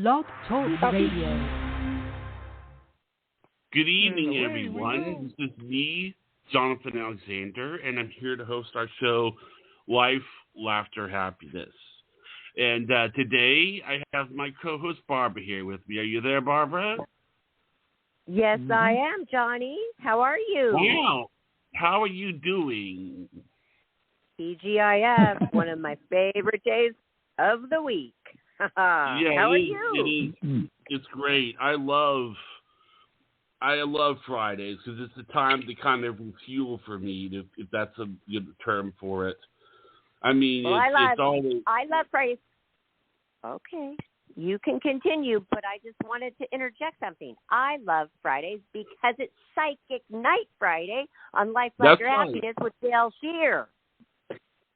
Blog Talk Radio. Good evening, everyone. This is me, Jonathan Alexander, and I'm here to host our show, Life, Laughter, Happiness. And today, I have my co-host, Barbara, here with me. Are you there, Barbara? Yes, I am, Johnny. How are you? Wow. How are you doing? TGIF, one of my favorite days of the week. Yeah, How are you? It's great. I love Fridays because it's the time to kind of refuel for me, if that's a good term for it. I mean, well, it's always... I love Fridays. Okay, you can continue, but I just wanted to interject something. I love Fridays because it's Psychic Night Friday on Life, Laughter, Happiness with Dayle Schear.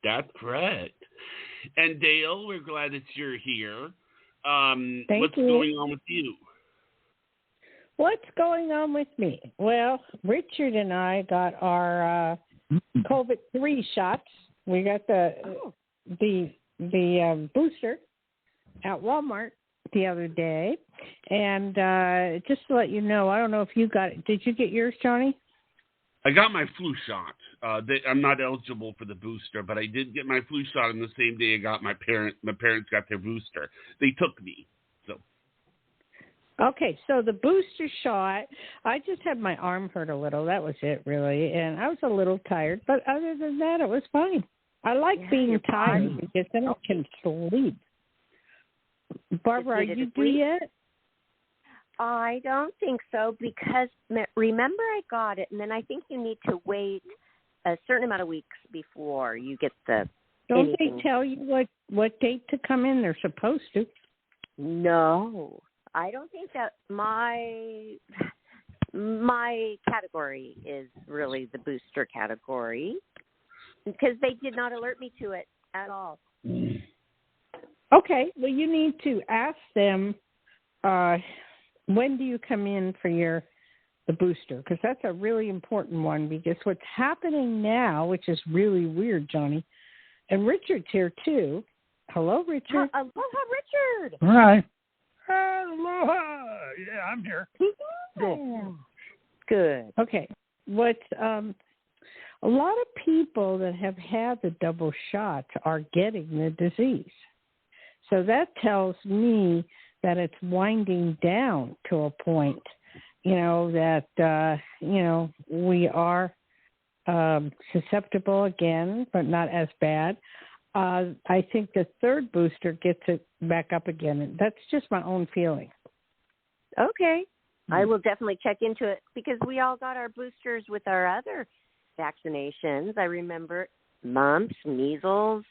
That's correct. And Dayle, we're glad that you're here. What's going on with you? What's going on with me? Well, Richard and I got our COVID-3 shots. We got the booster at Walmart the other day. And just to let you know, I don't know if you got it. Did you get yours, Johnny? I got my flu shot. I'm not eligible for the booster, but I did get my flu shot on the same day I got my parents. My parents got their booster. They took me. So. Okay, so the booster shot, I just had my arm hurt a little. That was it, really. And I was a little tired. But other than that, it was fine. I like being tired because then I can sleep. Barbara, are you due yet? I don't think so because, remember, I got it, and then I think you need to wait a certain amount of weeks before you get the Don't they tell you what date to come in? They're supposed to. No. I don't think that my category is really the booster category because they did not alert me to it at all. Okay. Well, you need to ask them when do you come in for the booster? Because that's a really important one because what's happening now, which is really weird, Johnny, and Richard's here too. Hello, Richard. Aloha, Richard. Hi. Aloha. Yeah, I'm here. Good. Okay. What's a lot of people that have had the double shots are getting the disease. So that tells me that it's winding down to a point, that, we are susceptible again, but not as bad. I think the third booster gets it back up again. And that's just my own feeling. Okay. I will definitely check into it because we all got our boosters with our other vaccinations. I remember mumps, measles,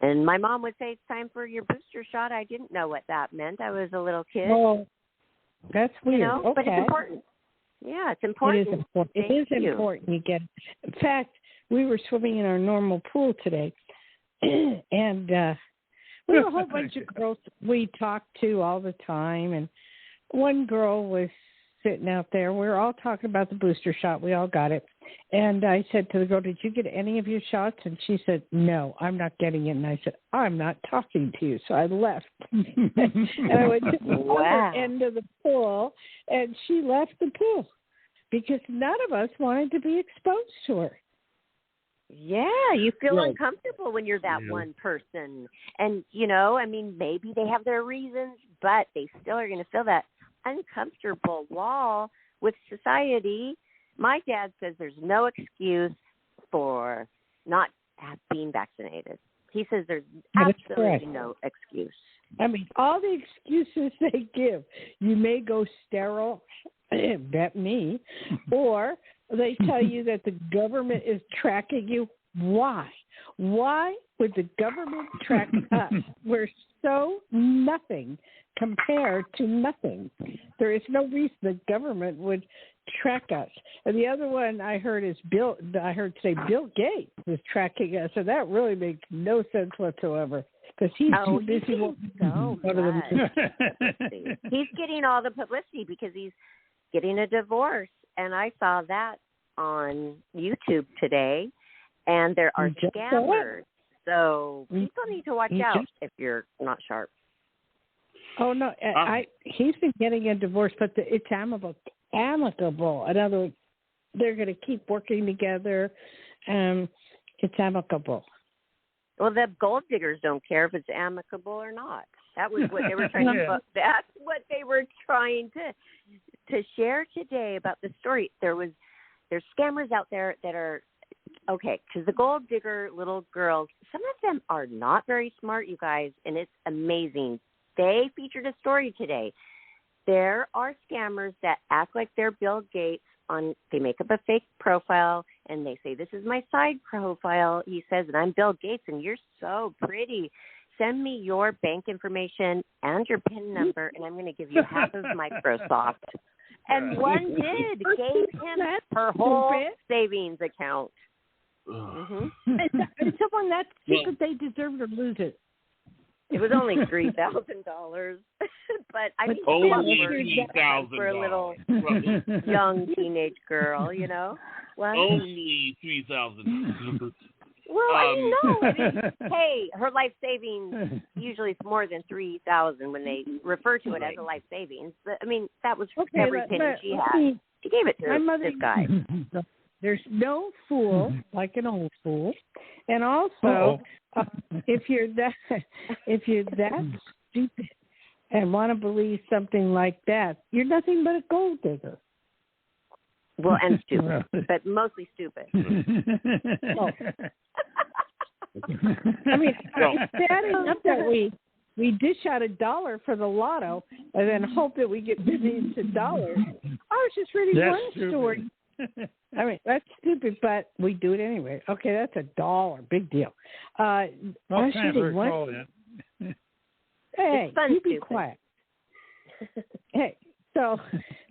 and my mom would say it's time for your booster shot. I didn't know what that meant. I was a little kid. Well, that's weird. Okay. But it's important. Yeah, it's important. It is important. It is important you get it. In fact, we were swimming in our normal pool today, and we have a whole bunch of girls we talk to all the time, and one girl was sitting out there. We were all talking about the booster shot. We all got it. And I said to the girl, did you get any of your shots? And she said, no, I'm not getting it. And I said, I'm not talking to you. So I left. And I went to the other end of the pool, and she left the pool because none of us wanted to be exposed to her. Yeah, you feel uncomfortable when you're that one person. And, maybe they have their reasons, but they still are going to feel that uncomfortable wall with society. My dad says there's no excuse for not being vaccinated. He says there's absolutely no excuse. I mean, all the excuses they give. You may go sterile, bet me, or they tell you that the government is tracking you. Why? Why would the government track us? We're so nothing compared to nothing. There is no reason the government would track us. And the other one I heard is Bill Gates is tracking us, and that really makes no sense whatsoever because he's too busy. He's getting all the publicity because he's getting a divorce, and I saw that on YouTube today, and there are scammers. So people need to watch out if you're not sharp. Oh no, he's been getting a divorce, but it's amicable. In other words, they're going to keep working together. It's amicable. Well, the gold diggers don't care if it's amicable or not. That was what they were trying to. That's what they were trying to share today about the story. There's scammers out there that are okay, because the gold digger little girls, some of them are not very smart, you guys, and it's amazing. They featured a story today. There are scammers that act like they're Bill Gates. They make up a fake profile, and they say, this is my side profile. He says, and I'm Bill Gates, and you're so pretty. Send me your bank information and your PIN number, and I'm going to give you half of Microsoft. And one did, gave him her whole savings account. Mm-hmm. And someone that stupid, they deserve to lose it. It was only $3,000, but I mean, only $3,000 for a little young teenage girl, you know. What? Only $3,000. Well, I mean, no. I mean, hey, her life savings usually is more than $3,000 when they refer to it as a life savings. But I mean, that was every penny she had. She gave it to this guy. There's no fool like an old fool, and also if you're that stupid and want to believe something like that, you're nothing but a gold digger. Well, and stupid, but mostly stupid. I mean, it's bad enough that we dish out $1 for the lotto and then hope that we get millions of dollars. I was just reading one story. I mean, that's stupid, but we do it anyway. Okay, that's $1. Big deal. I was reading one. Hey, you be quiet. Hey, so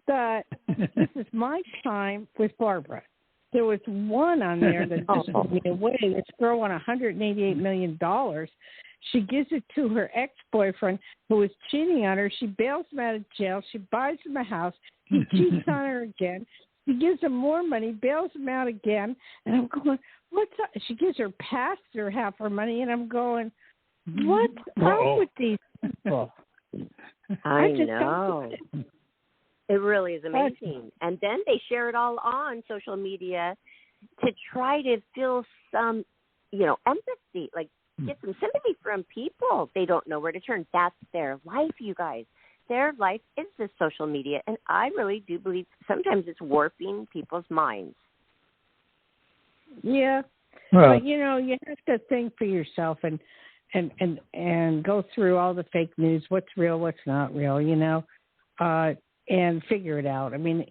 this is my time with Barbara. There was one on there that just blew me away. This girl won $188 million. She gives it to her ex-boyfriend who was cheating on her. She bails him out of jail. She buys him a house. He cheats on her again. She gives him more money, bails him out again. And I'm going, what's up? She gives her pastor half her money. And I'm going, what's up with these people? I know. It really is amazing. And then they share it all on social media to try to feel some, empathy, like get some sympathy from people. They don't know where to turn. That's their life, you guys. Their life is the social media. And I really do believe sometimes it's warping people's minds. Yeah. Well, but, you have to think for yourself and go through all the fake news, what's real, what's not real, and figure it out. I mean,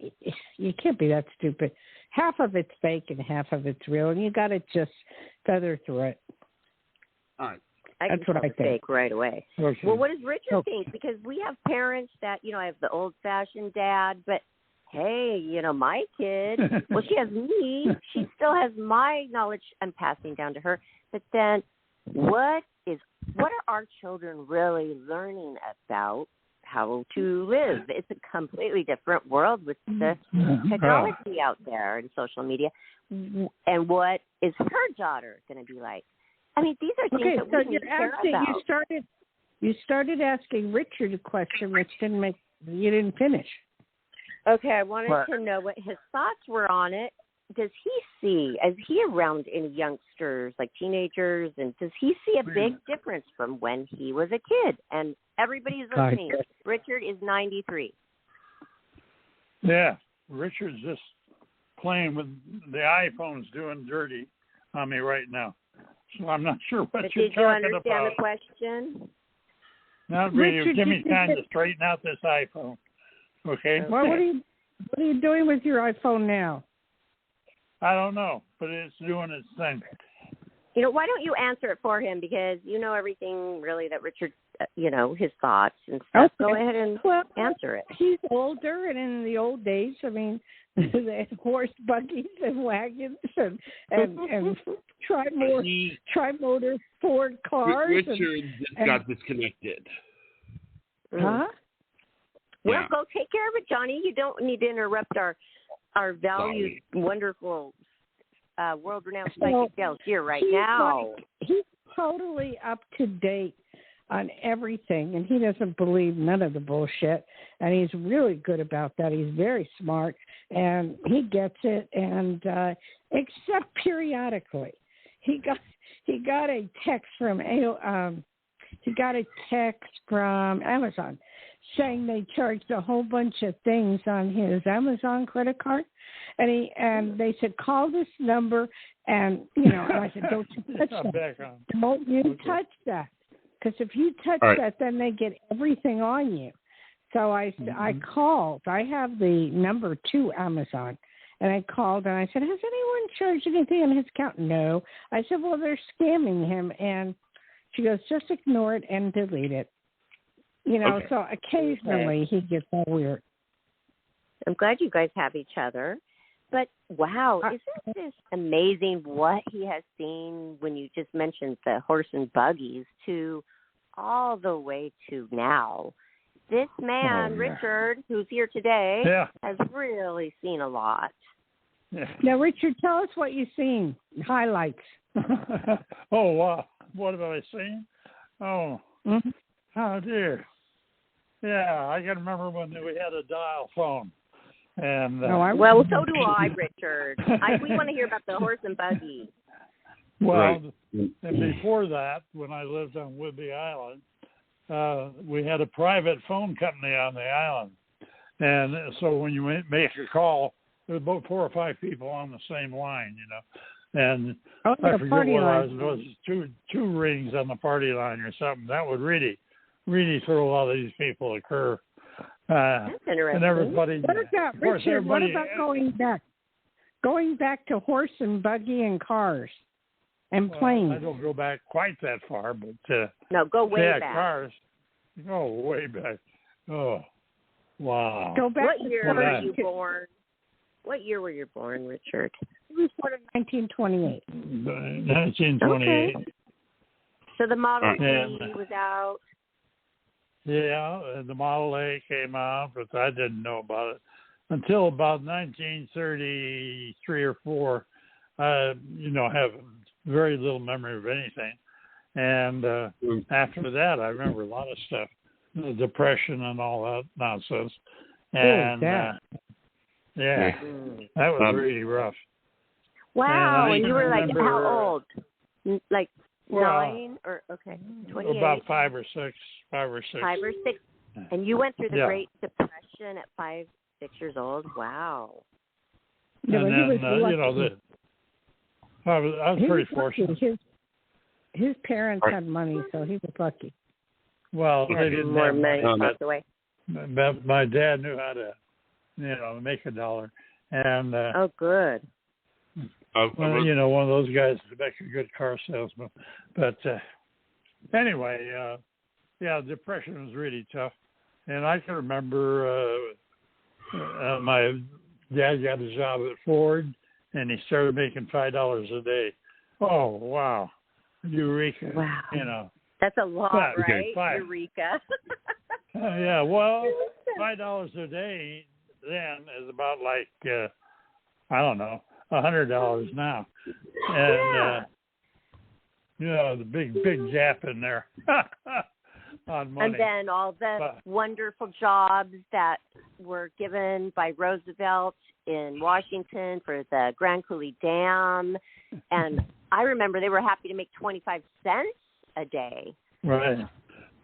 you can't be that stupid. Half of it's fake and half of it's real, and you got to just feather through it. All right. That's what I think. Fake right away. Okay. Well, what does Richard think? Because we have parents that, I have the old-fashioned dad, but hey, my kid, well, she has me. She still has my knowledge I'm passing down to her. But then what are our children really learning about how to live? It's a completely different world with the technology out there and social media. And what is her daughter going to be like? I mean, these are things that we need to care about. You started asking Richard a question, which you didn't finish. Okay, I wanted to know what his thoughts were on it. Is he around any youngsters, like teenagers, and does he see a big difference from when he was a kid? And everybody's listening. Richard is 93. Yeah, Richard's just playing with the iPhone's doing dirty on me right now. So I'm not sure what you're talking about. Did you understand the question? Not really. Richard, give me time to straighten out this iPhone. Okay. Well, what are you doing with your iPhone now? I don't know, but it's doing its thing. Why don't you answer it for him? Because you know everything really that Richard, his thoughts and stuff. Okay. Go ahead and answer it. He's older, and in the old days, I mean, they had horse buggies and wagons and tri-motor Ford cars. Richard got disconnected. Huh? Well, go take care of it, Johnny. You don't need to interrupt our valued, wonderful, world-renowned psychic Dayle Schear right now. He's totally up to date on everything, and he doesn't believe none of the bullshit. And he's really good about that. He's very smart, and he gets it. And except periodically, he got a text from Amazon saying they charged a whole bunch of things on his Amazon credit card, and they said call this number, and and I said don't you touch that, don't you touch that, because if you touch that, then they get everything on you. So I called. I have the number to Amazon, and I called and I said, has anyone charged anything on his account? No. I said, well, they're scamming him, and she goes, just ignore it and delete it. So occasionally he gets all weird. I'm glad you guys have each other. But, wow, isn't this amazing what he has seen when you just mentioned the horse and buggies to all the way to now? This man, Richard, who's here today, has really seen a lot. Yeah. Now, Richard, tell us what you've seen, highlights. Oh, wow. What have I seen? Oh, oh, dear. Yeah, I can remember when we had a dial phone. And well, so do I, Richard. We want to hear about the horse and buggy. Well, and before that, when I lived on Whidbey Island, we had a private phone company on the island. And so when you make a call, there were about 4 or 5 people on the same line, And I forget what it was. Two rings on the party line or something. That would really throw a lot of these people a curve. That's interesting. And everybody. What about, Richard, what about going back to horse and buggy and cars and planes? I don't go back quite that far, but no, go way back. Cars. Go way back. Oh, wow. Go back. What year were you born? What year were you born, Richard? He was born in 1928. 1928. Okay. So the Model T was out. Yeah, the Model A came out, but I didn't know about it until about 1933 or 4. I have very little memory of anything. And after that, I remember a lot of stuff, the Depression and all that nonsense. And that was really rough. Wow, and you were like how old? Like 9 or 28? About 5 or 6. 5 or 6. And you went through the Great Depression at 5, 6 years old. Wow. And then I was pretty fortunate. His parents had money, so he was lucky. Well, they didn't more have money. But my dad knew how to, make a dollar. And good. one of those guys to make a good car salesman. But anyway, Depression was really tough. And I can remember my dad got a job at Ford, and he started making $5 a day. Oh, wow. Eureka. Wow. That's a lot, right? Eureka. Well, $5 a day then is about like, I don't know, $100 now. And, the big gap in there on money. And then all the wonderful jobs that were given by Roosevelt in Washington for the Grand Coulee Dam. And I remember they were happy to make 25 cents a day. Right.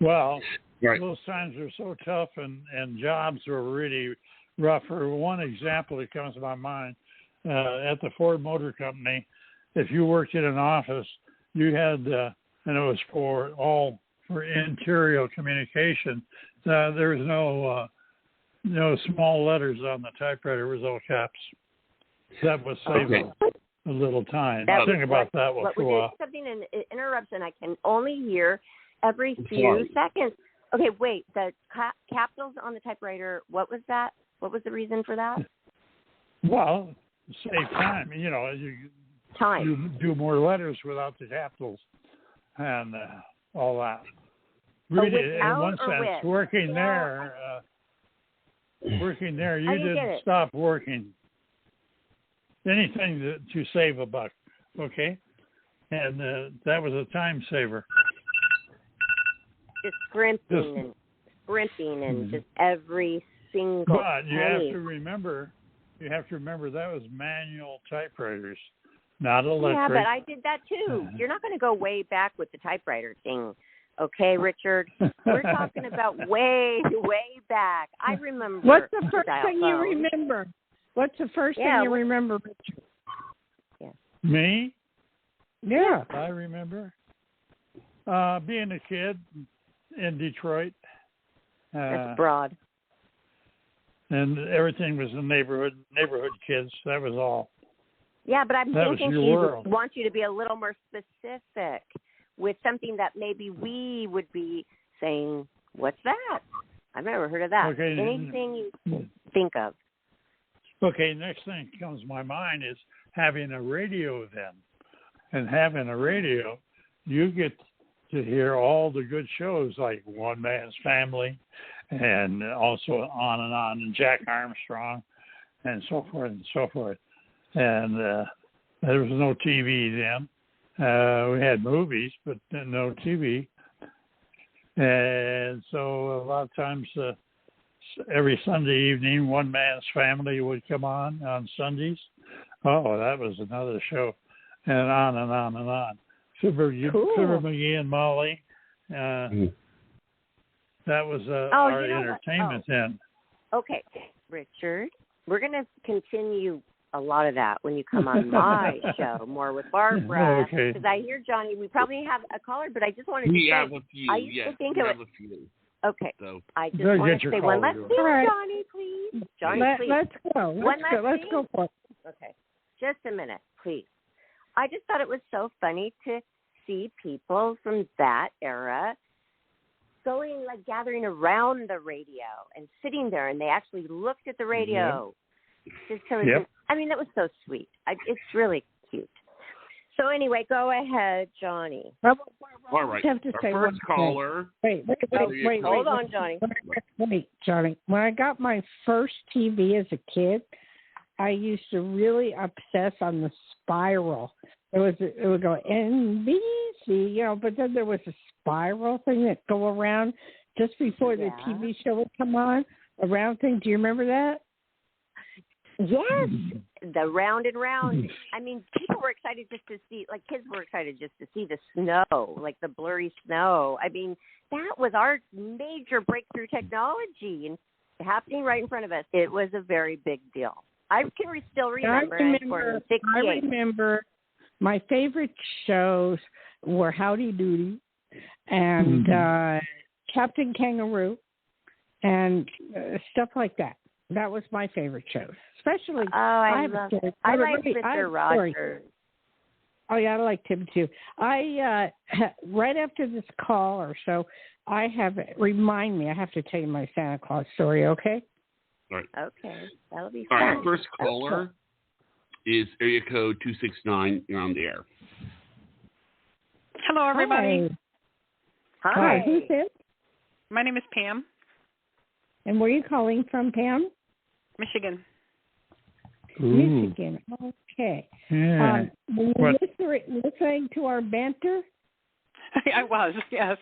Well, those times were so tough and jobs were really rough. For one example that comes to my mind, at the Ford Motor Company, if you worked in an office, you had, and it was for interior communication, there was no small letters on the typewriter. It was all caps. That was saving a little time. Think about that one for a while. Something in interruption I can only hear every few seconds. Okay, wait. The capitals on the typewriter, what was that? What was the reason for that? Well, save time. You do more letters without the capitals and all that. Really, in one sense, working there, you didn't stop working. Anything to save a buck, okay? And that was a time saver. just scrimping and just every single But you penny. have to remember that was manual typewriters, not electric. Yeah, but I did that too. You're not going to go way back with the typewriter thing, okay, Richard? We're talking about way, way back. I remember. What's the first thing you remember? What's the first thing you remember, Richard? Yeah. Me? Yeah. I remember being a kid in Detroit. That's broad. And everything was in neighborhood kids. That was all. Yeah, but I'm thinking she world. wants you to be a little more specific with something that maybe we would be saying, what's that? I've never heard of that. Okay. Anything you think of. Okay, next thing that comes to my mind is having a radio then. And having a radio, you get to hear all the good shows like One Man's Family and also on, and Jack Armstrong and so forth and so forth. And there was no TV then. We had movies, but no TV. And so a lot of times every Sunday evening, One Man's Family would come on Sundays. Oh, that was another show. And on and on and on. Fibber McGee and Molly. That was our entertainment then. Okay, Richard, we're going to continue a lot of that when you come on my show, more with Barbara. Okay. Because I hear, Johnny, we probably have a caller, but I just wanted to say, have a few. I used to think it was... Okay, so. I just want to say one last thing, right. Johnny, please. Johnny, please. Let's go. Let's go for it. Okay, just a minute, please. I just thought it was so funny to see people from that era gathering around the radio and sitting there, and they actually looked at the radio. Just so I mean, that was so sweet. It's really cute. So anyway, go ahead, Johnny. All right. I have to say first caller. Wait. Hold on, Johnny. Wait, Johnny. When I got my first TV as a kid, I used to really obsess on the spiral. It would go NBC, but then there was a spiral thing that go around just before the TV show would come on. A round thing. Do you remember that? Yes, the round and round. I mean, people were excited just to see, kids were excited just to see the snow, like the blurry snow. I mean, that was our major breakthrough technology and happening right in front of us. It was a very big deal. I can still remember. I remember my favorite shows were Howdy Doody and Captain Kangaroo and stuff like that. That was my favorite shows. Especially, I like Mr. Rogers. Oh, yeah, I liked him too. I right after this call or so, I have to tell you my Santa Claus story, okay? All right. Okay, that'll be fun. All right, first caller is area code 269. You're on the air. Hello, everybody. Hi. Who's this? My name is Pam. And where are you calling from, Pam? Michigan. Michigan. Okay. Yeah. Were you listening to our banter? I was, yes.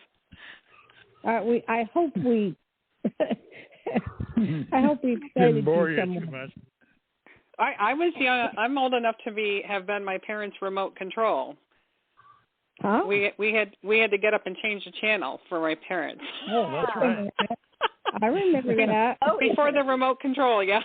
I hope we excited you someone. too much. I was young. I'm old enough to have been my parents' remote control. Huh? We had to get up and change the channel for my parents. Oh, that's right. I remember that. Before the remote control, yeah.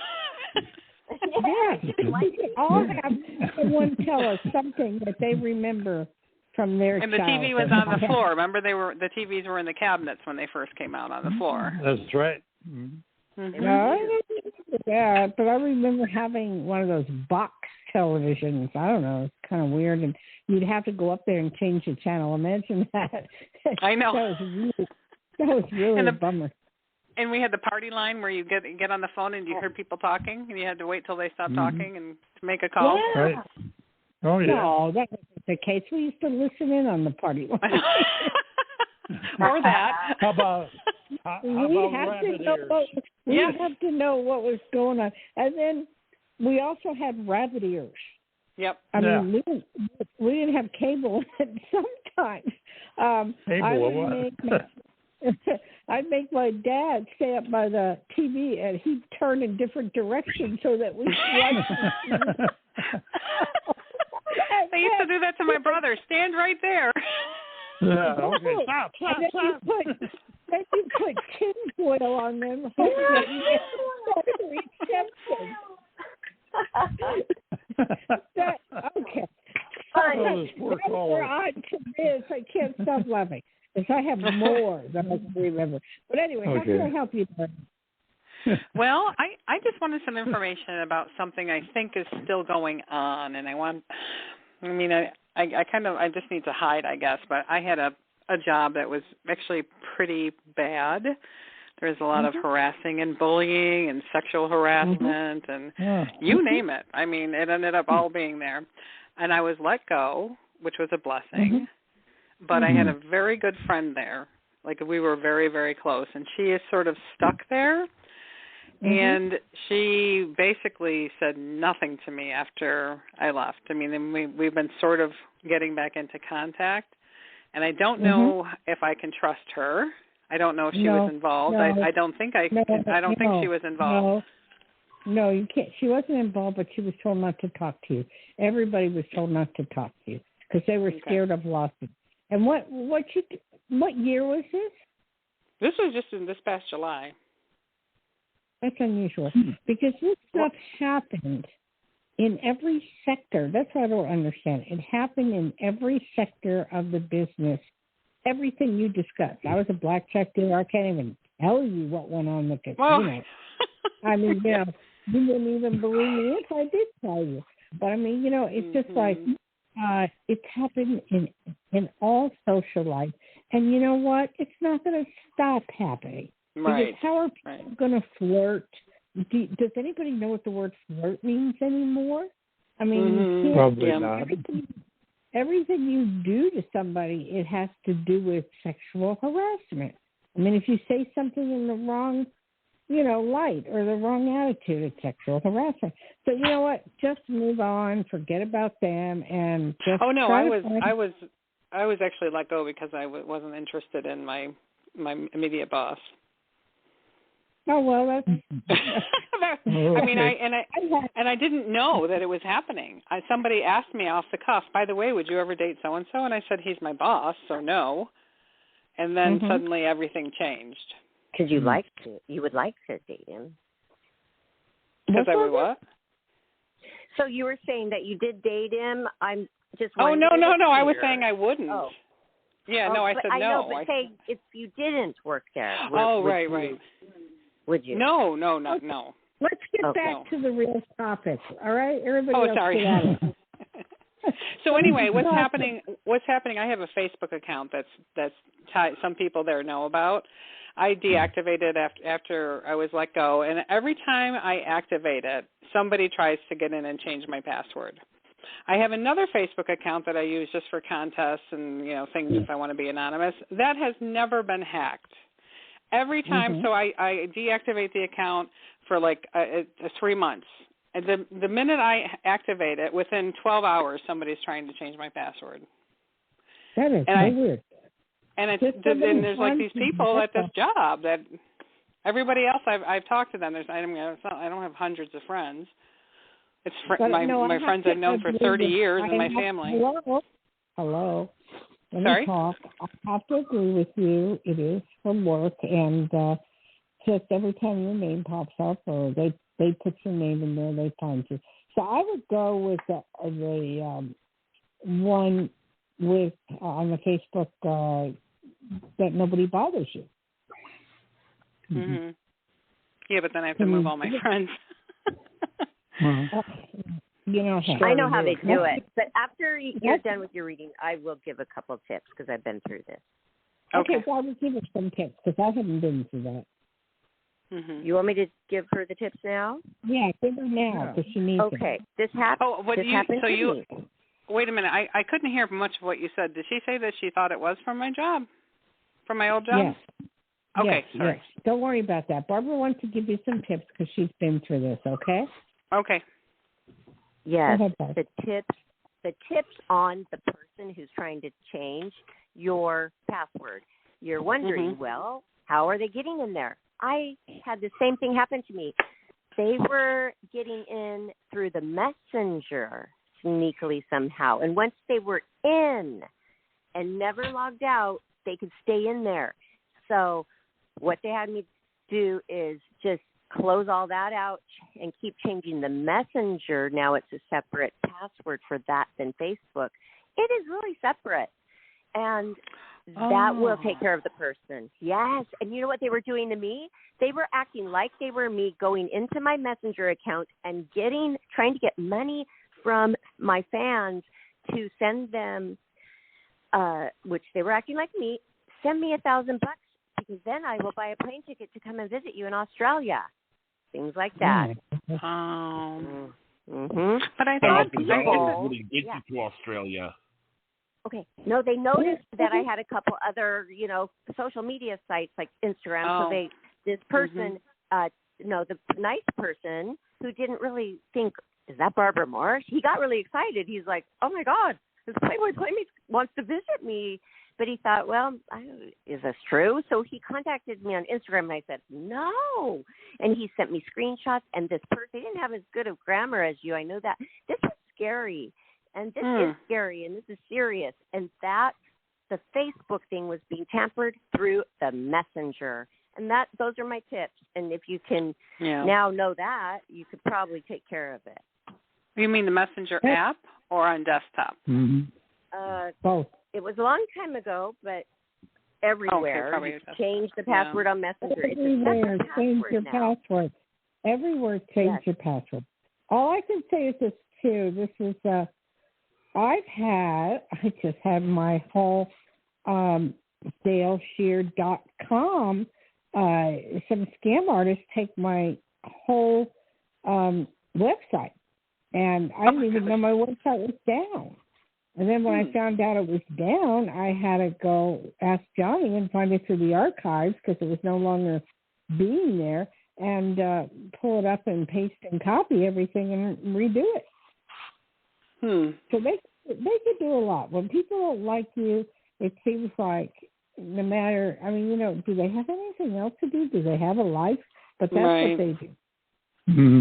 Yeah, we could all have someone tell us something that they remember from their And the TV was on the floor. Remember, the TVs were in the cabinets when they first came out on the floor. That's right. Mm-hmm. No, I don't remember that, but I remember having one of those box televisions. I don't know, it's kind of weird, and you'd have to go up there and change the channel. Imagine that. I know. That was really a bummer. And we had the party line where you get on the phone and you heard people talking, and you had to wait till they stopped talking and to make a call. Yeah. Right. Oh, yeah. No, that wasn't the case. We used to listen in on the party line. Or that. How about rabbit ears? We had to know what was going on. And then we also had rabbit ears. Yep. I mean, we didn't have cable sometimes. I'd make my dad stay up by the TV, and he'd turn in different directions so that we could watch. They used to do that to my brother. Stand right there. Yeah, okay. Stop. Then you put tinfoil on them. Okay. We're on to this. I can't stop laughing because I have more that I can remember. But anyway, how can I help you? Well, I just wanted some information about something I think is still going on, and I just need to hide, I guess, but I had a job that was actually pretty bad. There was a lot of harassing and bullying and sexual harassment and you name it. I mean, it ended up all being there. And I was let go, which was a blessing. But I had a very good friend there. Like, we were very, very close. And she is sort of stuck there. And she basically said nothing to me after I left. I mean, we've been sort of getting back into contact. And I don't know if I can trust her. I don't know if she was involved. I don't think I don't think she was involved. No, you can't. She wasn't involved, but she was told not to talk to you. Everybody was told not to talk to you because they were scared of lawsuits. And what year was this? This was just in this past July. That's unusual because this stuff happened in every sector. That's what I don't understand. It happened in every sector of the business. Everything you discussed. I was a blackjack dealer. I can't even tell you what went on in the casino. I mean, you wouldn't even believe me if I did tell you. But I mean, it's just like it's happened in all social life. And you know what? It's not going to stop happening. Right. Because how are people going to flirt? Does anybody know what the word flirt means anymore? I mean, probably not. Everything you do to somebody, it has to do with sexual harassment. I mean, if you say something in the wrong, light or the wrong attitude, it's sexual harassment. So you know what? Just move on, forget about them, and just. Oh no, I was actually let go because I wasn't interested in my immediate boss. Oh well, that's. I mean, I didn't know that it was happening. Somebody asked me off the cuff, by the way, would you ever date so and so? And I said, he's my boss, so no. And then suddenly everything changed. Because you would like to date him. Because I would what? So you were saying that you did date him. I'm just. Oh no! I was saying I wouldn't. Oh. Yeah, no, I said no. I know, but say if you didn't work there. Right. Would you? No. Let's get back to the real topic. All right, everybody. Oh, sorry. So anyway, what's happening? I have a Facebook account that's some people there know about. I deactivated after I was let go, and every time I activate it, somebody tries to get in and change my password. I have another Facebook account that I use just for contests and things if I want to be anonymous. That has never been hacked. Every time, so I deactivate the account for like 3 months. And the minute I activate it, within 12 hours, somebody's trying to change my password. That is so weird. And there's like these people at this job that everybody else I've talked to them. I don't have hundreds of friends. It's my friends I've known for 30 years and my family. Hello. Sorry? Talk. I have to agree with you. It is from work, and just every time your name pops up or they put your name in there, they find you. So I would go with the one with on the Facebook that nobody bothers you. Yeah, but then I have to move all my friends. I know how they do it. But after you're done with your reading, I will give a couple of tips because I've been through this. Okay, so I will give her some tips because I haven't been through that. You want me to give her the tips now? Yeah, give her now because she needs them. Okay, this happened. Happened to me. Wait a minute. I couldn't hear much of what you said. Did she say that she thought it was from my job, from my old job? Yes. Okay, sorry. Yes. Don't worry about that. Barbara wants to give you some tips because she's been through this. Okay. Okay. Yes, the tips on the person who's trying to change your password. you're wondering, well, how are they getting in there? I had the same thing happen to me. They were getting in through the messenger sneakily somehow. And once they were in and never logged out, they could stay in there. So what they had me do is just close all that out and keep changing the messenger. Now it's a separate password for that than Facebook. It is really separate. And that will take care of the person. Yes. And you know what they were doing to me? They were acting like they were me, going into my messenger account and trying to get money from my fans to send them, which they were acting like me, send me $1,000 because then I will buy a plane ticket to come and visit you in Australia. Things like that. But I thought people really get you to Australia. Okay. No, they noticed that I had a couple other, social media sites like Instagram. So this person, the nice person who didn't really think, is that Barbara Morris? He got really excited. He's like, oh my God, this Playboy Playmate wants to visit me. But he thought, well, is this true? So he contacted me on Instagram, and I said, no. And he sent me screenshots, and this person, they didn't have as good of grammar as you. I know that. This is scary, and this is scary, and this is serious. And the Facebook thing was being tampered through the messenger. And those are my tips. And if you can now know that, you could probably take care of it. You mean the messenger app or on desktop? Both. It was a long time ago, but everywhere. Okay, change the password on Messenger. Everywhere, change your password. Everywhere, change your password. All I can say is this, too. This is, I just had my whole DayleSchear.com. Some scam artists take my whole website. And I didn't even know my website was down. And then when I found out it was down, I had to go ask Johnny and find it through the archives because it was no longer being there, and pull it up and paste and copy everything and redo it. So they could do a lot. When people don't like you, it seems like no matter, do they have anything else to do? Do they have a life? But that's what they do.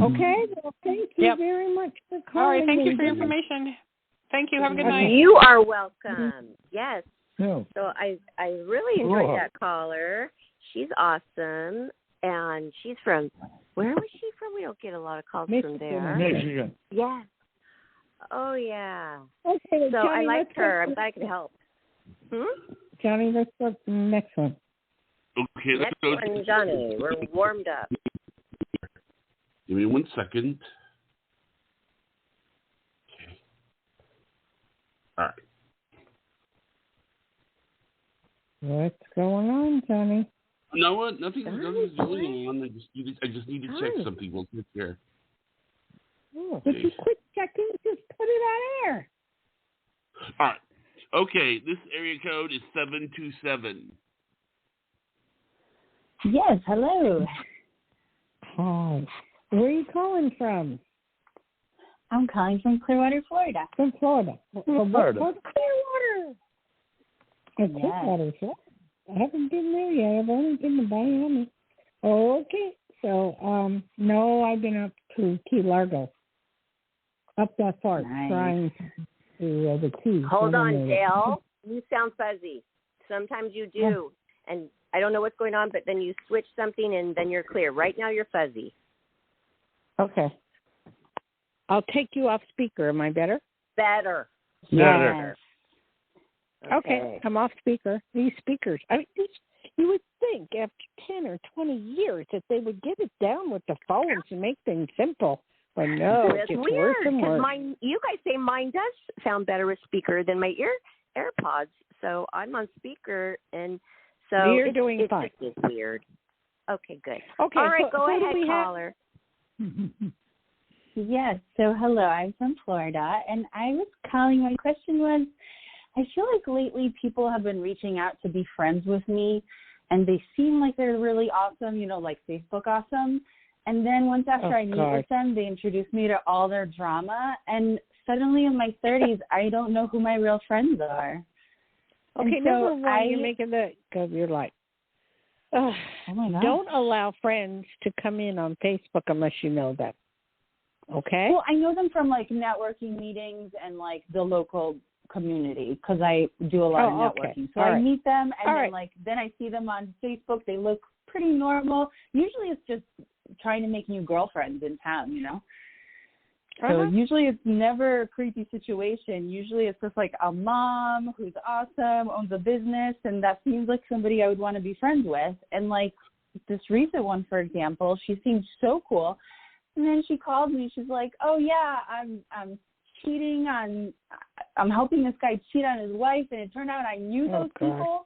Okay, well, thank you very much for calling. All right, thank you for your information. Thank you. Have a good night. You are welcome. Yes. So I really enjoyed that caller. She's awesome. And she's from, where was she from? We don't get a lot of calls from there. Michigan. Yeah. Oh, yeah. Okay, so Johnny, I liked her. I'm glad I could help. Johnny, let's go to the next one. Okay, let's go. Next one, Johnny. We're warmed up. Give me 1 second. Okay. All right. What's going on, Johnny? No, what? Nothing's going on. I just need to check something real quick here. Oh, did you quit checking? Just put it on air. All right. Okay, this area code is 727. Yes, hello. Hi. Where are you calling from? I'm calling from Clearwater, Florida. From Florida. Florida. Clearwater. Clearwater, sure. I haven't been there yet. I've only been to Miami. Oh, okay. So, no, I've been up to Key Largo. Up that far, trying to the Keys. Hold on, Dayle. You sound fuzzy. Sometimes you do. And I don't know what's going on, but then you switch something and then you're clear. Right now you're fuzzy. Okay. I'll take you off speaker. Am I better? Better. Okay. I'm off speaker. These speakers. You would think after 10 or 20 years that they would get it down with the phones and make things simple. But no, it's just weird, worse and worse. You guys say mine does sound better with speaker than my AirPods. So I'm on speaker, and so you're doing fine. It's weird. Okay, good. Okay, all right, so go ahead, caller. Yes, so hello, I'm from Florida, and I was calling, my question was, I feel like lately people have been reaching out to be friends with me, and they seem like they're really awesome, like Facebook awesome. And then once after I meet with them, they introduce me to all their drama. And suddenly in my 30s, I don't know who my real friends are. Okay, And so number one, you're making the of your life. Oh my God. Don't allow friends to come in on Facebook unless you know them. Okay? Well, I know them from like networking meetings and like the local community because I do a lot of networking. Okay. So All I right. meet them and All then right. then I see them on Facebook. They look pretty normal. Usually it's just trying to make new girlfriends in town, you know? So usually it's never a creepy situation. Usually it's just like a mom who's awesome, owns a business, and that seems like somebody I would want to be friends with. And like this recent one, for example, she seemed so cool. And then she called me. She's like, "Oh yeah, I'm cheating on. I'm helping this guy cheat on his wife." And it turned out I knew those people.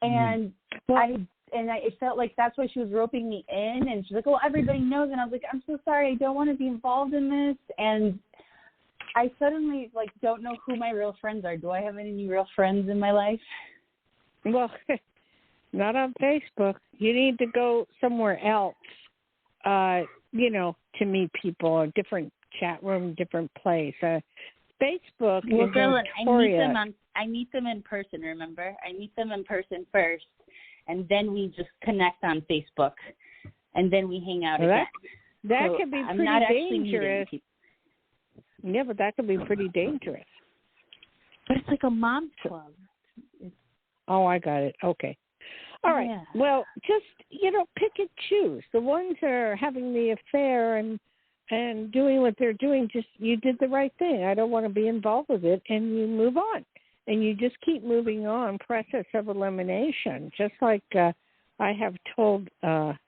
And it felt like that's why she was roping me in. And she's like, "Well, everybody knows." And I was like, "I'm so sorry. I don't want to be involved in this." And I suddenly like don't know who my real friends are. Do I have any real friends in my life? Well, not on Facebook. You need to go somewhere else. To meet people, a different chat room, different place. Facebook Well, is girl, notorious. I meet them in person, remember? I meet them in person first, and then we just connect on Facebook, and then we hang out again. That so could be I'm pretty not dangerous. Yeah, but that could be pretty dangerous. But it's like a mom's club. Oh, I got it. Okay. All right. Yeah. Well, just, pick and choose. The ones that are having the affair and doing what they're doing, just you did the right thing. I don't want to be involved with it, and you move on. And you just keep moving on, process of elimination. Just like I have told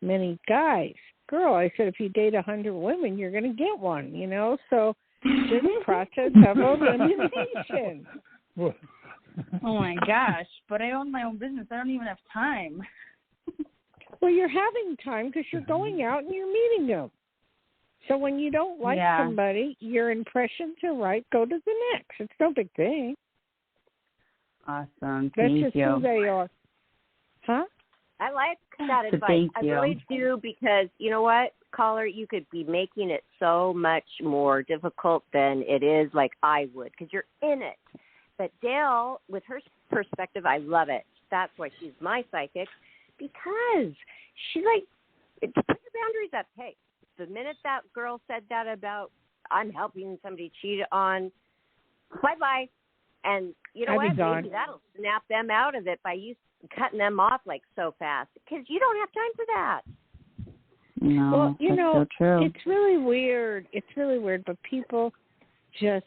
many guys, girl, I said, if you date 100 women, you're going to get one, So just process of elimination. Oh, my gosh. But I own my own business. I don't even have time. Well, you're having time because you're going out and you're meeting them. So when you don't like somebody, your impressions are right. Go to the next. It's no big thing. Awesome. That's just who they are. Huh? I like that advice. I really do, because you know what, caller, you could be making it so much more difficult than it is like I would, because you're in it. But Dayle, with her perspective, I love it. That's why she's my psychic, because she put your boundaries up. Hey, the minute that girl said that about I'm helping somebody cheat on, bye-bye. And you know what? Maybe that'll snap them out of it by you cutting them off like so fast, because you don't have time for that. No, well, so true. It's really weird. But people just,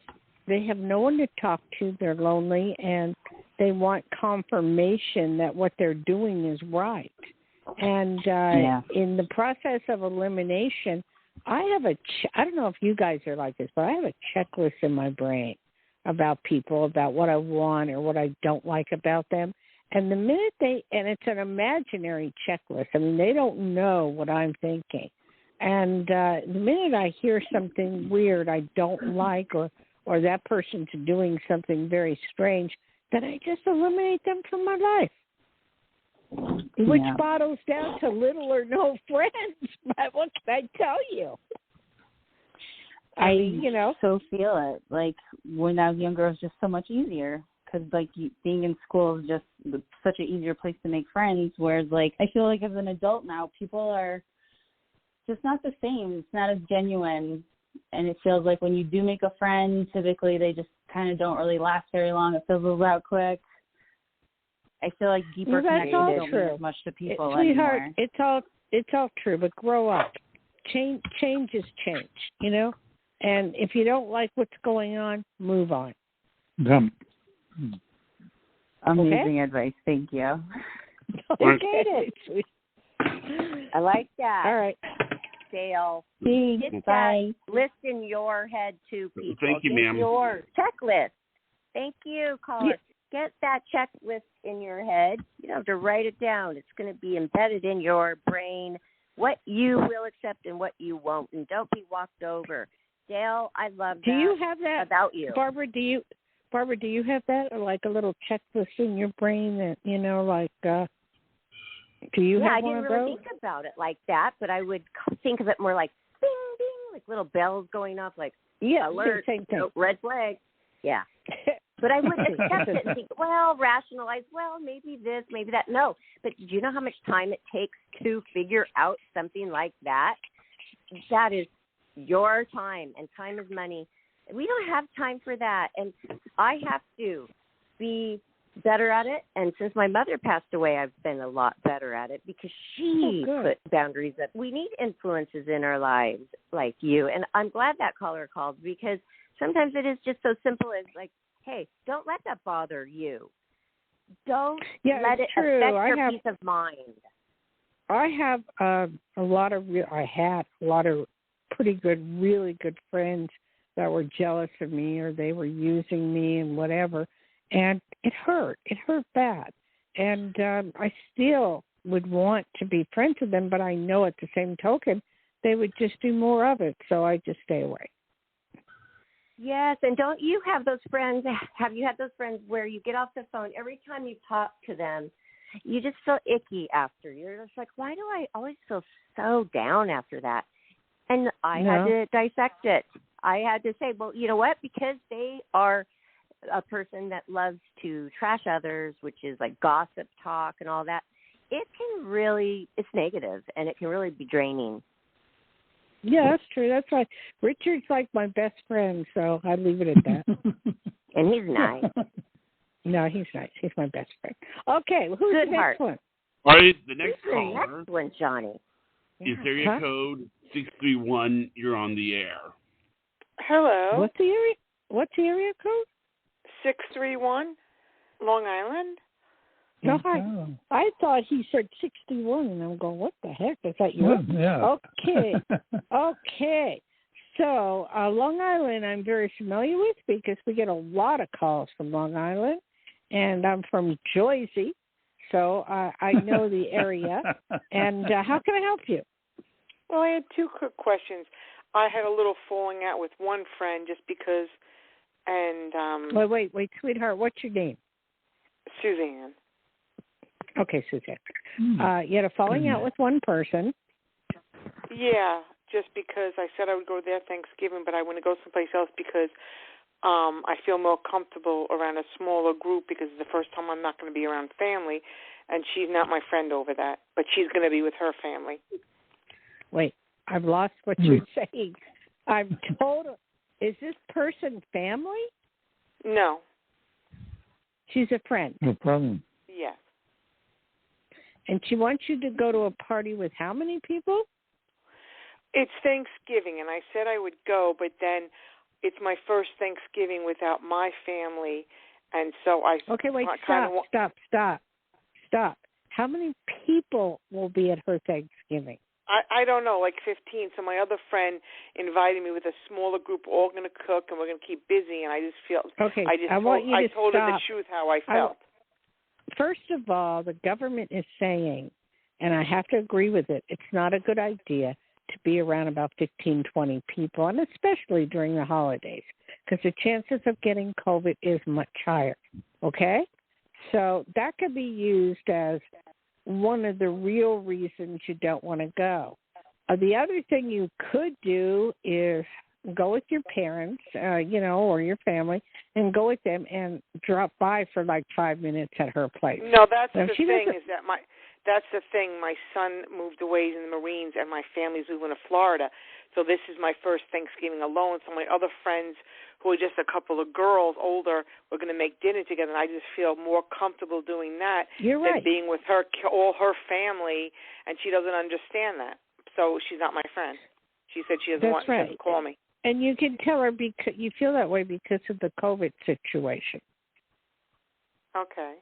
they have no one to talk to. They're lonely, and they want confirmation that what they're doing is right. And in the process of elimination, I have I don't know if you guys are like this, but I have a checklist in my brain about people, about what I want or what I don't like about them. And the minute and it's an imaginary checklist. I mean, they don't know what I'm thinking. And the minute I hear something weird I don't like, or that person's doing something very strange, then I just eliminate them from my life. Which bottles down to little or no friends. But what can I tell you? I so feel it. Like when I was younger, it was just so much easier, because like being in school is just such an easier place to make friends. Whereas like I feel like as an adult now, people are just not the same. It's not as genuine, and it feels like when you do make a friend, typically they just kind of don't really last very long. It fizzles out quick. I feel like deeper connections don't mean as much to people anymore. It's all true, but grow up. Change is change, And if you don't like what's going on, move on. Amazing advice. Thank you. Okay. I like that. All right. Dayle. Get that list in your head too, people. Thank you, ma'am. Your checklist. Thank you, caller. Get that checklist in your head. You don't have to write it down. It's going to be embedded in your brain, what you will accept and what you won't. And don't be walked over. Dayle, I love that. Do you have that about you? Barbara, do you have that, or like a little checklist in your brain that, do you have one of those? I didn't really think about it like that, but I would think of it more like ding, ding, like little bells going off, like alert, same thing. Red flag. Yeah. But I wouldn't accept it and think, well, rationalize, well, maybe this, maybe that. No. But do you know how much time it takes to figure out something like that? That is your time, and time is money. We don't have time for that. And I have to be better at it. And since my mother passed away, I've been a lot better at it because she put boundaries up. We need influences in our lives like you. And I'm glad that caller called because sometimes it is just so simple as like, hey, don't let that bother you. Don't let it affect your peace of mind. I have a lot of pretty good, really good friends that were jealous of me or they were using me and whatever. And it hurt. It hurt bad. And I still would want to be friends with them, but I know at the same token they would just do more of it. So I just stay away. Yes, and don't you have those friends? Have you had those friends where you get off the phone, every time you talk to them, you just feel icky after? You're just like, why do I always feel so down after that? And I had to dissect it. I had to say, well, you know what? Because they are a person that loves to trash others, which is like gossip talk and all that, it can really, it's negative, and it can really be draining. Yeah, that's true. That's right. Richard's like my best friend, so I'd leave it at that. And he's nice. No, he's nice. He's my best friend. Okay, who's Good the next one? All right, the next caller. Next one, Johnny. Is area code 631. You're on the air. Hello. What's the area code? 631, Long Island. No, I thought he said 61, and I'm going, what the heck? Is that you? Yeah. Okay. Okay. So Long Island I'm very familiar with because we get a lot of calls from Long Island, and I'm from Jersey, so I know the area. And how can I help you? Well, I had two quick questions. I had a little falling out with one friend just because, and Wait, sweetheart, what's your name? Suzanne. Okay, Suzanne. You had a falling out with one person. Yeah, just because I said I would go there Thanksgiving, but I want to go someplace else because I feel more comfortable around a smaller group because it's the first time I'm not going to be around family, and she's not my friend over that, but she's going to be with her family. Wait, I've lost what you're saying. I'm total. Is this person family? No. She's a friend. No problem. Yes. And she wants you to go to a party with how many people? It's Thanksgiving, and I said I would go, but then it's my first Thanksgiving without my family, and so I... Okay, wait, stop. How many people will be at her Thanksgiving? I don't know, like 15. So my other friend invited me with a smaller group, all going to cook, and we're going to keep busy, and I just feel... Okay, I told her the truth how I felt. First of all, the government is saying, and I have to agree with it, it's not a good idea to be around about 15, 20 people, and especially during the holidays, because the chances of getting COVID is much higher, okay? So that could be used as one of the real reasons you don't want to go. The other thing you could do is go with your parents, or your family, and go with them and drop by for like 5 minutes at her place. No, that's the thing is that that's the thing. My son moved away in the Marines, and my family's moving to Florida. So this is my first Thanksgiving alone. So my other friends, who are just a couple of girls older, we're going to make dinner together, and I just feel more comfortable doing that than being with her, all her family, and she doesn't understand that. So she's not my friend. She said she doesn't she doesn't call me. And you can tell her because you feel that way because of the COVID situation. Okay.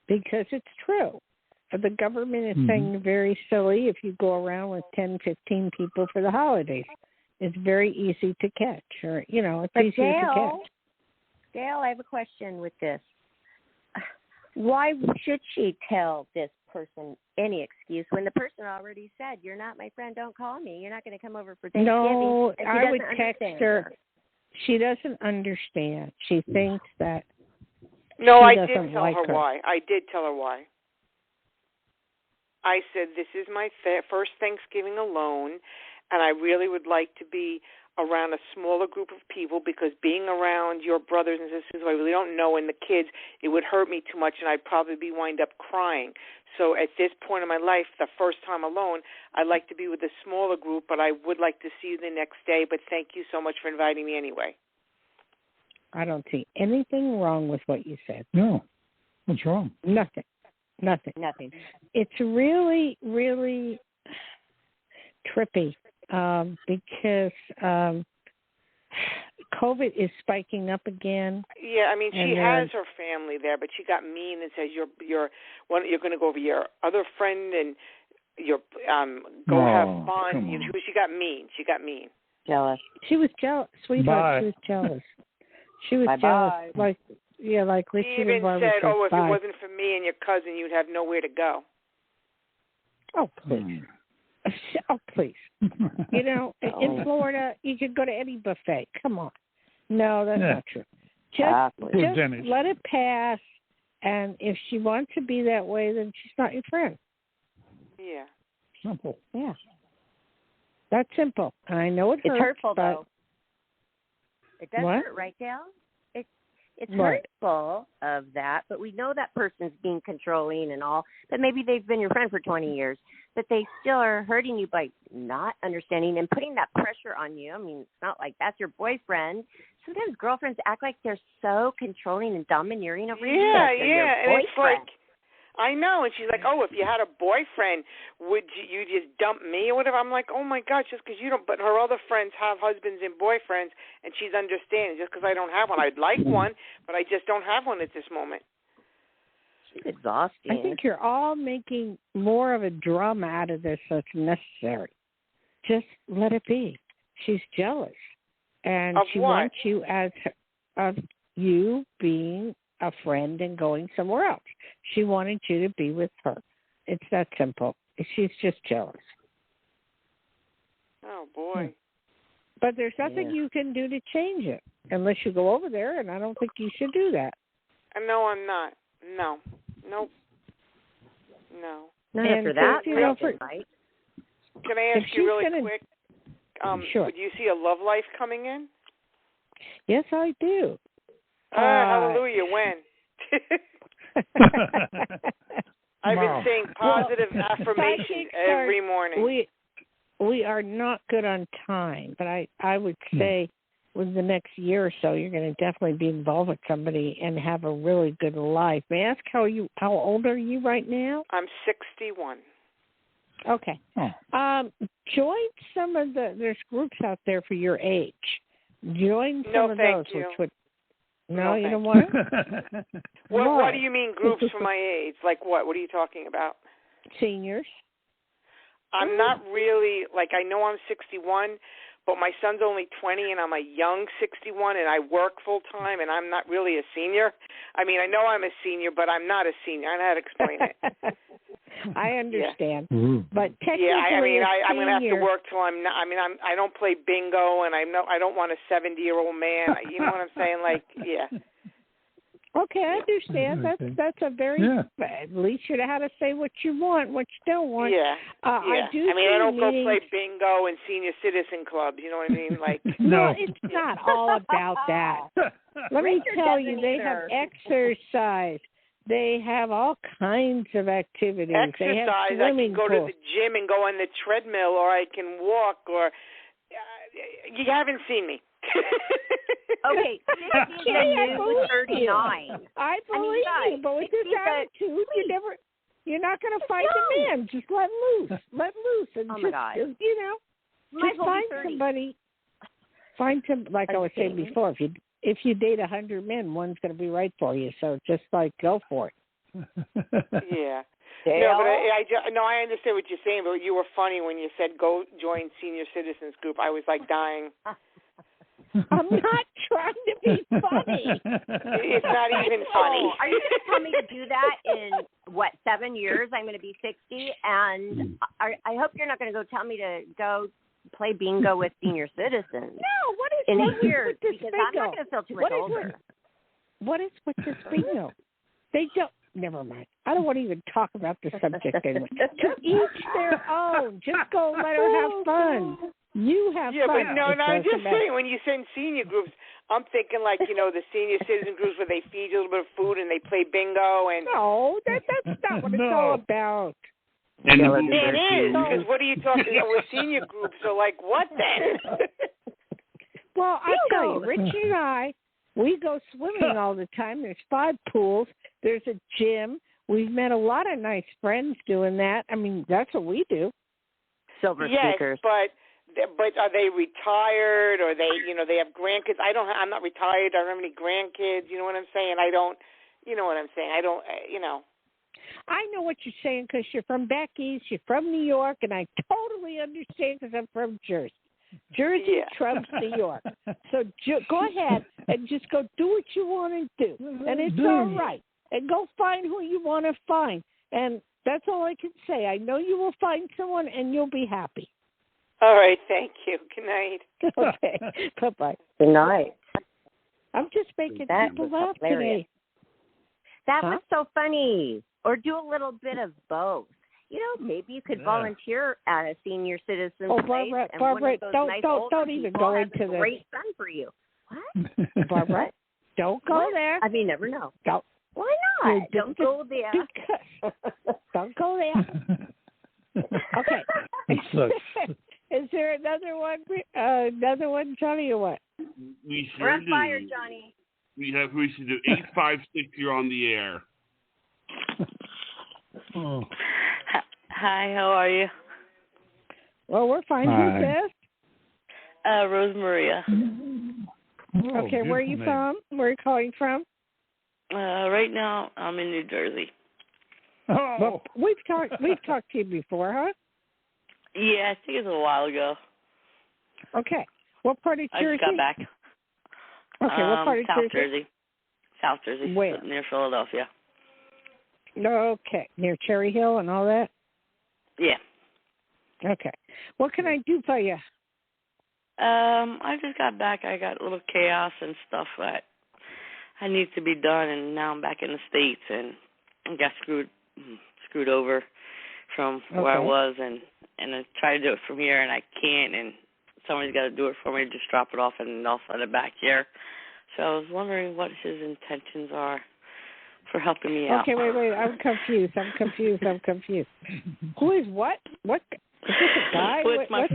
Because it's true. The government is saying very silly if you go around with 10, 15 people for the holidays. It's very easy to catch, or, it's easy to catch. Dayle, I have a question with this. Why should she tell this person any excuse when the person already said, you're not my friend, don't call me, you're not going to come over for Thanksgiving? No, I would text her. She doesn't understand. She thinks that I did tell her why. I did tell her why. I said, this is my first Thanksgiving alone, and I really would like to be around a smaller group of people, because being around your brothers and sisters who I really don't know and the kids, it would hurt me too much, and I'd probably wind up crying. So at this point in my life, the first time alone, I'd like to be with a smaller group, but I would like to see you the next day. But thank you so much for inviting me anyway. I don't see anything wrong with what you said. No. What's wrong? Nothing. It's really, really trippy because COVID is spiking up again. Yeah, I mean, she has her family there, but she got mean and says you're going to go over your other friend and you're go have fun. She got mean. Jealous. She was jealous, sweetheart. Bye. She was jealous. She was jealous. Like she even said, "Oh, if it wasn't for me and your cousin, you'd have nowhere to go." Oh, please. Oh, please. You know, in Florida, you could go to any buffet. Come on. No, that's not true. Just let it pass, and if she wants to be that way, then she's not your friend. Yeah. Simple. Yeah. That's simple. And I know it's hurtful, though. It does hurt, right, Dayle? It's hurtful of that, but we know that person's being controlling and all, but maybe they've been your friend for 20 years, but they still are hurting you by not understanding and putting that pressure on you. I mean, it's not like that's your boyfriend. Sometimes girlfriends act like they're so controlling and domineering over you. Yeah, and it's like, I know, and she's like, oh, if you had a boyfriend, would you just dump me or whatever? I'm like, oh, my gosh, just because you don't, but her other friends have husbands and boyfriends, and she's understanding. Just because I don't have one. I'd like one, but I just don't have one at this moment. She's exhausting. I think you're all making more of a drama out of this than necessary. Just let it be. She's jealous, and of she what? wants you of you being a friend and going somewhere else. She wanted you to be with her. It's that simple. She's just jealous. Oh, boy. But there's nothing you can do to change it unless you go over there, and I don't think you should do that. No, I'm not. No. Nope. No. Not after that, right? Can I ask you really quick? Sure. Do you see a love life coming in? Yes, I do. Hallelujah. When? I've been saying positive affirmations every morning. We are not good on time, but I would say within the next year or so, you're going to definitely be involved with somebody and have a really good life. May I ask how old are you right now? I'm 61. Okay. Join some of there's groups out there for your age. Join some of those. You. Which would. No, you don't want to? What do you mean groups for my age? Like what? What are you talking about? Seniors. I'm not really, I know I'm 61, but my son's only 20, and I'm a young 61, and I work full-time, and I'm not really a senior. I mean, I know I'm a senior, but I'm not a senior. I don't know how to explain it. I understand. Yeah. But technically, I'm going to have to work till I'm not. I mean, I don't play bingo, and I don't want a 70-year-old man. You know what I'm saying? Okay, I understand. That's a very. At least you know how to say what you want, what you don't want. Yeah. I don't go play bingo and senior citizen clubs. You know what I mean? No, it's not all about that. Let me tell you, they have exercise. They have all kinds of activities. They have I can go pools. to the gym and go on the treadmill, or I can walk, or you haven't seen me. Okay, 60 is the new 39. I believe you, but with this attitude, you're not going to fight the man. Just let loose. Let loose. And just find somebody. Find some, like I was saying before, if you date 100 men, one's going to be right for you. So just go for it. Yeah. No, but I understand what you're saying, but you were funny when you said go join senior citizens group. I was dying. I'm not trying to be funny. It's not even funny. Are you going to tell me to do that in, 7 years? I'm going to be 60, and I hope you're not going to go tell me to go play bingo with senior citizens. No, what is in a year? Because I'm not going to feel too much older. What is with this bingo? They don't. Never mind. I don't want to even talk about the subject anymore. To each their own. Just go let her have fun. You have yeah, fun. but no, I'm just saying, when you send senior groups, I'm thinking like, the senior citizen groups where they feed you a little bit of food and they play bingo and. No, that's not what it's all about. And it is, because what are you talking about? We're senior groups, so like, what then? Well, I tell you, Richie and I, we go swimming all the time. There's 5 pools. There's a gym. We've met a lot of nice friends doing that. I mean, that's what we do. Silver yes, sneakers. But are they retired, or they have grandkids? I'm not retired. I don't have any grandkids. You know what I'm saying? I don't. You know what I'm saying? I don't. I know what you're saying because you're from back east. You're from New York, and I totally understand because I'm from Jersey. Jersey trumps New York. So go ahead and just go do what you want to do, and it's all right. And go find who you want to find, and that's all I can say. I know you will find someone, and you'll be happy. All right, thank you. Good night. Okay, bye-bye. Good night. I'm just making people laugh today. That was so funny. Or do a little bit of both. Maybe you could volunteer at a senior citizen place. Barbara, don't even go into this. Great fun for you. What? Barbara, don't go there. I mean, never know. Don't. Why not? Don't go there. Don't go there. Okay. Is there another one, Johnny, or what? We're on fire, Johnny. We should do 856. You're on the air. Oh. Hi, how are you? Well, we're fine. Who's this? Rose Maria. Okay, where are you from? Where are you calling from? Right now, I'm in New Jersey. Oh, well, we've talked to you before, huh? Yeah, I think it was a while ago. Okay, what part of Jersey? I just got back. Okay, what part of Jersey? South Jersey. Where? Near Philadelphia. Okay, near Cherry Hill and all that? Yeah. Okay. What can I do for you? I just got back. I got a little chaos and stuff that I need to be done, and now I'm back in the States, and I got screwed over from where I was, and I try to do it from here, and I can't, and somebody's got to do it for me, just drop it off, and I'll send it back here. So I was wondering what his intentions are for helping me out. Okay, wait. I'm confused. Who is what? What? Is this a guy? What my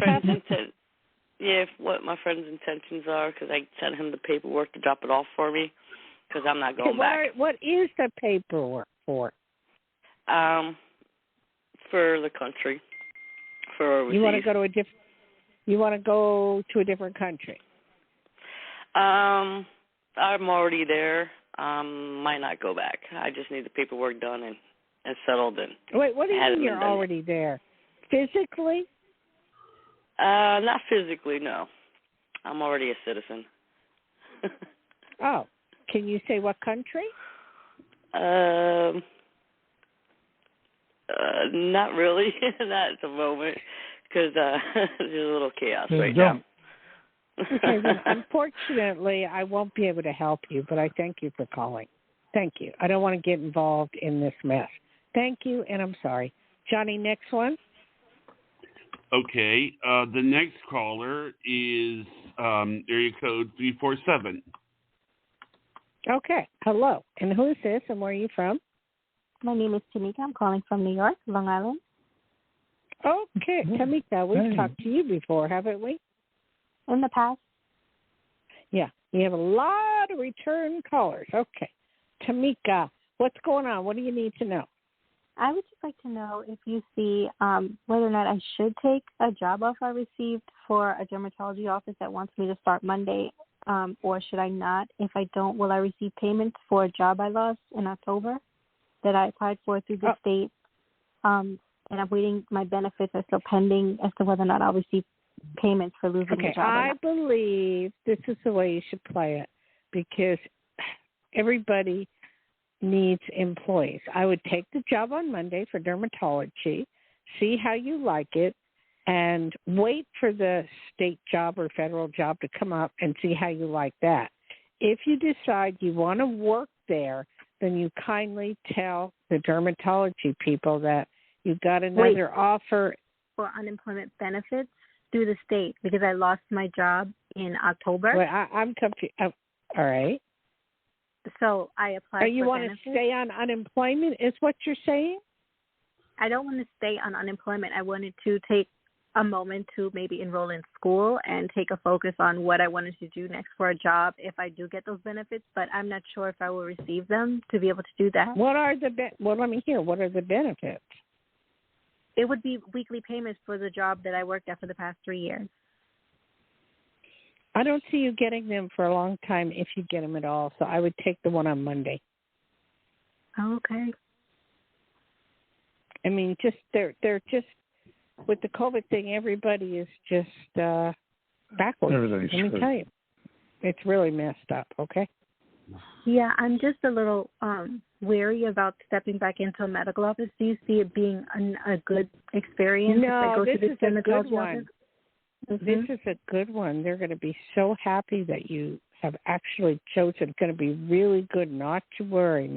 friend's intentions are, because I sent him the paperwork to drop it off for me, because I'm not going back. What is the paperwork for? For the country. For overseas. You want to go to a different country? I'm already there. Might not go back. I just need the paperwork done and settled. And wait, what do you mean you're already there? Physically? Not physically, no. I'm already a citizen. Oh, can you say what country? Not really. Not at the moment, because there's a little chaos right now. Okay, then unfortunately, I won't be able to help you, but I thank you for calling. Thank you. I don't want to get involved in this mess. Thank you, and I'm sorry. Johnny, next one. Okay. The next caller is area code 347. Okay. Hello. And who is this, and where are you from? My name is Tamika. I'm calling from New York, Long Island. Okay. Tamika, we've talked to you before, haven't we? In the past. Yeah. We have a lot of return callers. Okay. Tamika, what's going on? What do you need to know? I would just like to know if you see whether or not I should take a job offer I received for a dermatology office that wants me to start Monday, or should I not? If I don't, will I receive payments for a job I lost in October that I applied for through the state? And I'm waiting. My benefits are still pending as to whether or not I'll receive payments for losing the job. I believe this is the way you should play it, because everybody needs employees. I would take the job on Monday for dermatology, see how you like it, and wait for the state job or federal job to come up and see how you like that. If you decide you want to work there, then you kindly tell the dermatology people that you got another offer. For unemployment benefits? through the state because I lost my job in October. Well, I'm confused. All right. So I applied for you want benefits. to stay on unemployment is what you're saying? I don't want to stay on unemployment. I wanted to take a moment to maybe enroll in school and take a focus on what I wanted to do next for a job if I do get those benefits, but I'm not sure if I will receive them to be able to do that. What are the let me hear. What are the benefits? It would be weekly payments for the job that I worked at for the past 3 years. I don't see you getting them for a long time if you get them at all, so I would take the one on Monday. Okay. I mean, just they're just with the COVID thing, everybody is just backwards. Let me tell you, it's really messed up. Okay. Yeah, I'm just a little wary about stepping back into a medical office. Do you see it being a good experience? No, if I go this to is a good office? one. Mm-hmm. This is a good one. They're going to be so happy that you have actually chosen. It's going to be really good. Not to worry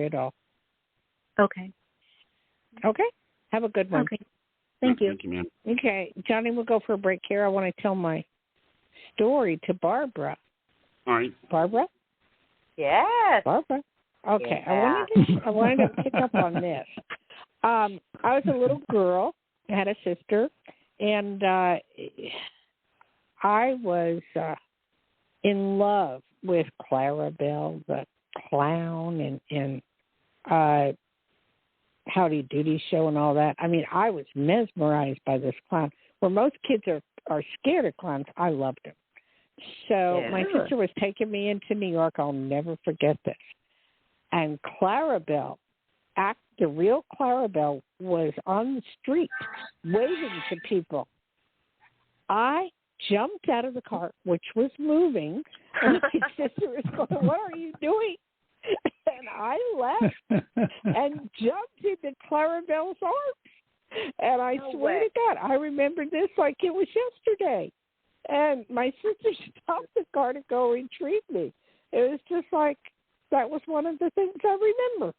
at all. Okay. Okay. Have a good one. Okay. Thank you. Thank you, ma'am. Okay, Johnny, we'll go for a break here. I want to tell my story to All right. Barbara? Yes. Barbara? Okay. Yeah. I wanted to pick up on this. I was a little girl. I had a sister, and I was in love with Clarabelle, the clown, and Howdy Doody show and all that. I mean, I was mesmerized by this clown. Where most kids are scared of clowns, I loved him. So my sister was taking me into New York. I'll never forget this. And Clarabelle, the real Clarabelle, was on the street waving to people. I jumped out of the car, which was moving, and my sister was going, "What are you doing?" And I left and jumped into Clarabelle's arms. And I swear to God, I remember this like it was yesterday. And my sister stopped the car to go retrieve me. It was just like, that was one of the things I remember.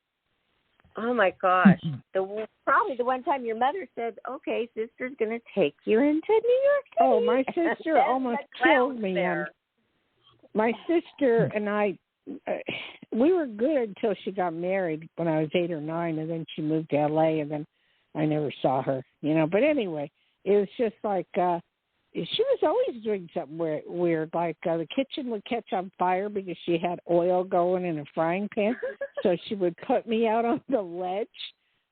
Oh, my gosh. Probably the one time your mother said, okay, sister's going to take you into New York City. Oh, my sister almost killed me. My sister and I, we were good until she got married when I was 8 or 9, and then she moved to L.A., and then I never saw her, But anyway, it was just like she was always doing something weird, like the kitchen would catch on fire because she had oil going in a frying pan, so she would put me out on the ledge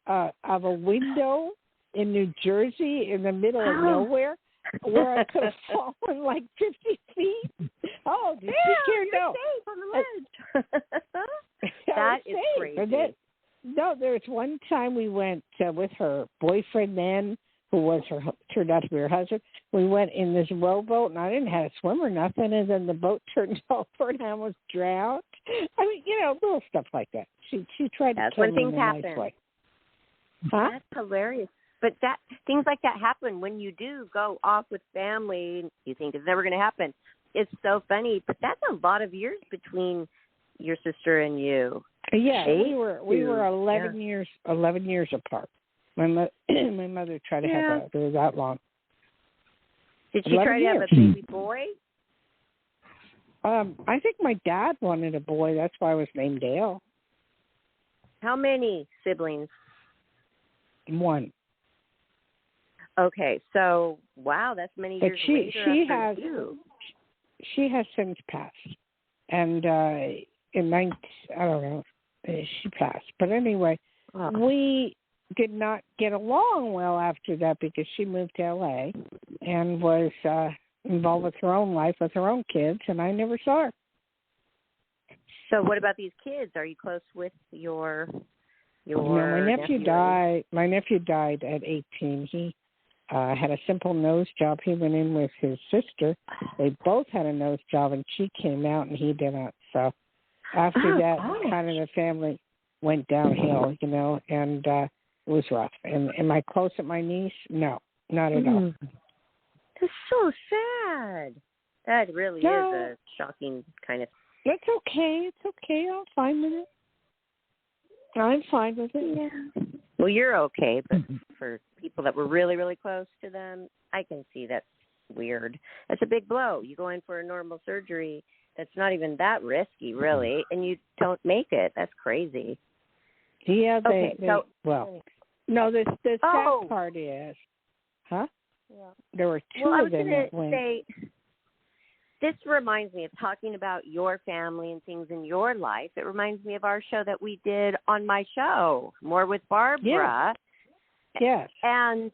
of a window in New Jersey in the middle of nowhere, where I could have fallen like 50 feet. Oh, did she care? No. Safe on the ledge. That is crazy. There was one time we went with her boyfriend then, who turned out to be her husband. We went in this rowboat, and I didn't have to swim or nothing, and then the boat turned over, and I almost drowned. I mean, little stuff like that. She tried to kill me in a nice way. Huh? That's hilarious. But things like that happen when you do go off with family. You think it's never going to happen. It's so funny, but that's a lot of years between your sister and you. Yeah, we were 11 years apart. My mother tried to have it was that long. Did she try to have a baby boy? I think my dad wanted a boy. That's why I was named Dayle. How many siblings? 1. Okay, so wow, that's many years later. She has since passed, and I don't know, she passed. But anyway, we did not get along well after that because she moved to L.A. and was involved with her own life with her own kids, and I never saw her. So what about these kids? Are you close with your No, my nephew died. My nephew died at 18. He had a simple nose job. He went in with his sister. They both had a nose job, and she came out, and he didn't. So after that, kind of the family went downhill, and it was rough. And am I close at my niece? No, not at all. That's so sad. That really is a shocking kind of. It's okay. I'm fine with it. I'm fine with it. Yeah. Well, you're okay, but for people that were really, really close to them, I can see that's weird. That's a big blow. You go in for a normal surgery that's not even that risky, really, and you don't make it. That's crazy. Yeah, no, the sad part is, there were two of them that went. This reminds me of talking about your family and things in your life. It reminds me of our show that we did on my show, More with Barbara. Yes. And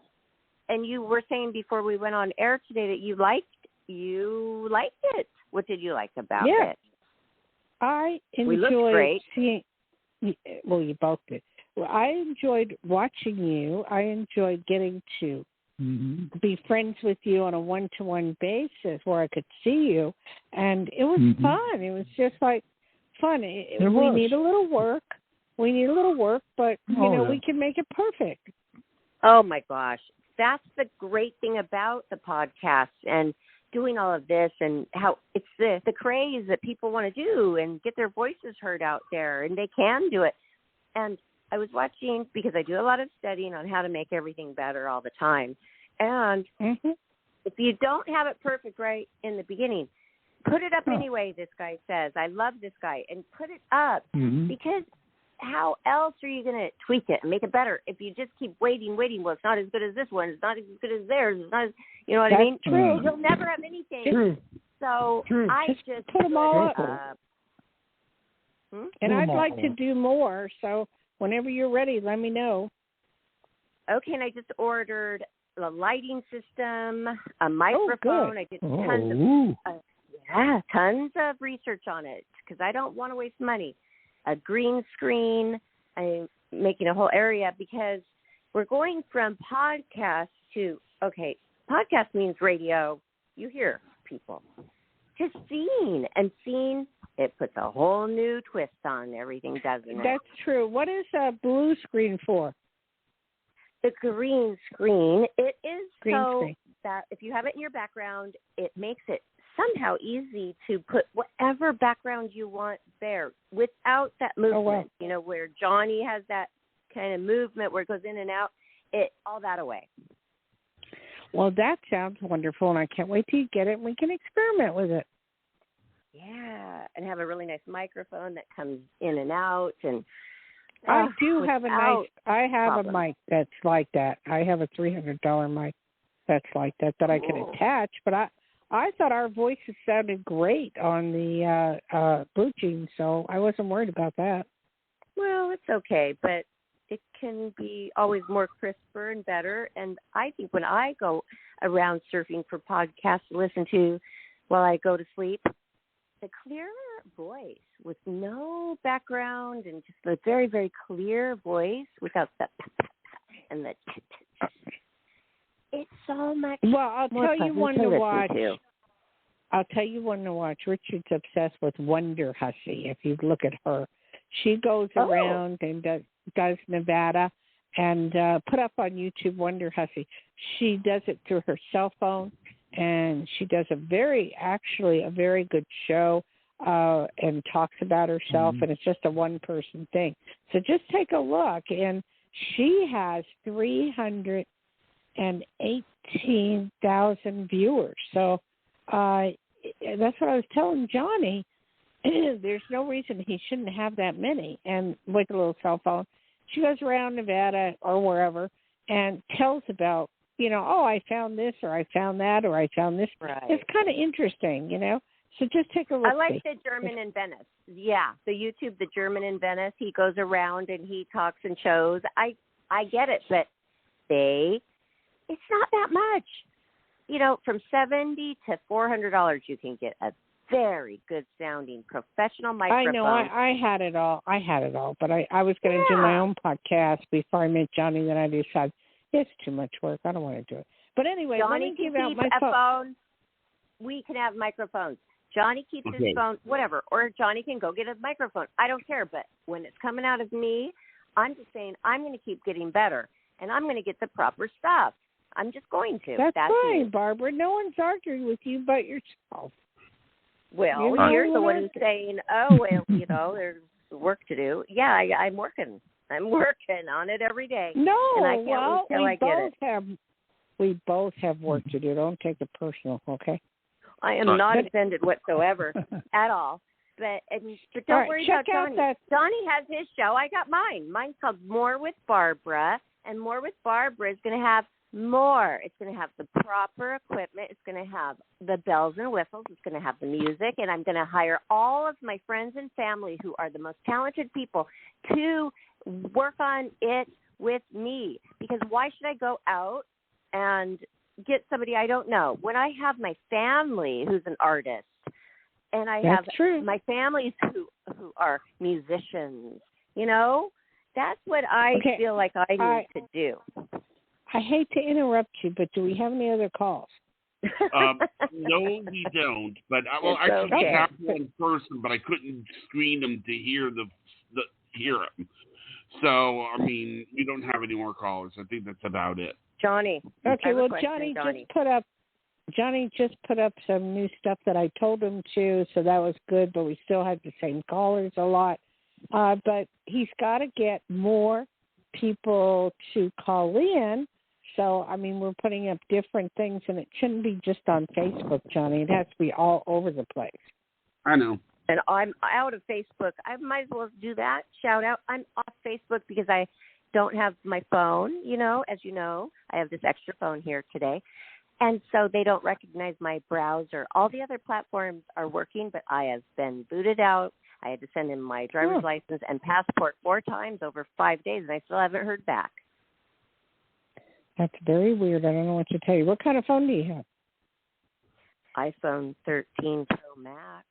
you were saying before we went on air today that you liked it. What did you like about it? I we looked great. Seeing. Well, you both did. Well, I enjoyed watching you. I enjoyed getting to be friends with you on a one-to-one basis where I could see you, and it was fun. It was just like fun. We need a little work. But we can make it perfect. Oh my gosh, that's the great thing about the podcast and doing all of this, and how it's the craze that people want to do and get their voices heard out there, and they can do it. And I was watching, because I do a lot of studying on how to make everything better all the time. And if you don't have it perfect right in the beginning, put it up anyway, this guy says. I love this guy. And put it up, because how else are you going to tweak it and make it better if you just keep waiting? Well, it's not as good as this one. It's not as good as theirs. It's not as, you know what I mean? True. You'll never have anything. True. So I just put them all up. And I'd like to do more, so whenever you're ready, let me know. Okay, and I just ordered a lighting system, a microphone. I did tons of research on it because I don't want to waste money. A green screen. I'm making a whole area because we're going from podcast to, podcast means radio. You hear people. To seeing, and seeing, it puts a whole new twist on everything, doesn't it? That's true. What is a blue screen for? The green screen, it is green so screen. That if you have it in your background, it makes it somehow easy to put whatever background you want there without that movement. You know, where Johnny has that kind of movement where it goes in and out, all that away. Well, that sounds wonderful, and I can't wait till you get it and we can experiment with it. Yeah, and have a really nice microphone that comes in and out, and I do have a mic that's like that. I have a $300 mic that's like that I can attach. But I thought our voices sounded great on the Blue Jeans, so I wasn't worried about that. Well, it's okay, but it can be always more crisper and better. And I think when I go around surfing for podcasts to listen to while I go to sleep, the clearer voice with no background and just a very, very clear voice without the and the it's so much. Well, I'll tell you one to watch. I'll tell you one to watch. Richard's obsessed with Wonder Hussy. If you look at her, she goes around and does Nevada, and put up on YouTube Wonder Hussy. She does it through her cell phone, and she does a very good show. And talks about herself, and it's just a one-person thing. So just take a look, and she has 318,000 viewers. So that's what I was telling Johnny. There's no reason he shouldn't have that many. And with a little cell phone, she goes around Nevada or wherever and tells about, I found this, or I found that, or I found this. Right. It's kind of interesting, So just take a look. I like the German in Venice. Yeah, the YouTube, the German in Venice. He goes around and he talks and shows. I get it, but it's not that much. From $70 to $400, you can get a very good sounding professional microphone. I know. I had it all. But I was going to do my own podcast before I met Johnny. Then I decided it's too much work. I don't want to do it. But anyway, Johnny, let me give out my phone. We can have microphones. Johnny keeps his phone, whatever, or Johnny can go get a microphone. I don't care, but when it's coming out of me, I'm just saying I'm going to keep getting better, and I'm going to get the proper stuff. I'm just going to. That's fine, Barbara. No one's arguing with you but yourself. Well, you're the one who's saying, there's work to do. Yeah, I'm working. I'm working on it every day. No, and I can't wait till I get it. We both have work to do. Don't take it personal, okay? I am not offended whatsoever at all. But don't worry about Johnny. Johnny has his show. I got mine. Mine's called More with Barbara. And More with Barbara is going to have more. It's going to have the proper equipment. It's going to have the bells and whistles. It's going to have the music. And I'm going to hire all of my friends and family who are the most talented people to work on it with me. Because why should I go out and get somebody I don't know when I have my family who's an artist, and I have my families who are musicians? You know, that's what I feel like I need to do. I hate to interrupt you, but do we have any other calls? No, we don't. But we have one person, but I couldn't screen them to hear hear them. So I mean, we don't have any more callers. I think that's about it. Johnny. Okay, well, Johnny just put up some new stuff that I told him to, so that was good. But we still have the same callers a lot. But he's got to get more people to call in. So, I mean, we're putting up different things, and it shouldn't be just on Facebook, Johnny. It has to be all over the place. I know. And I'm out of Facebook. I might as well do that. Shout out. I'm off Facebook because I don't have my phone, you know. As you know, I have this extra phone here today. And so they don't recognize my browser. All the other platforms are working, but I have been booted out. I had to send in my driver's license and passport 4 times over 5 days, and I still haven't heard back. That's very weird. I don't know what to tell you. What kind of phone do you have? iPhone 13 Pro Max.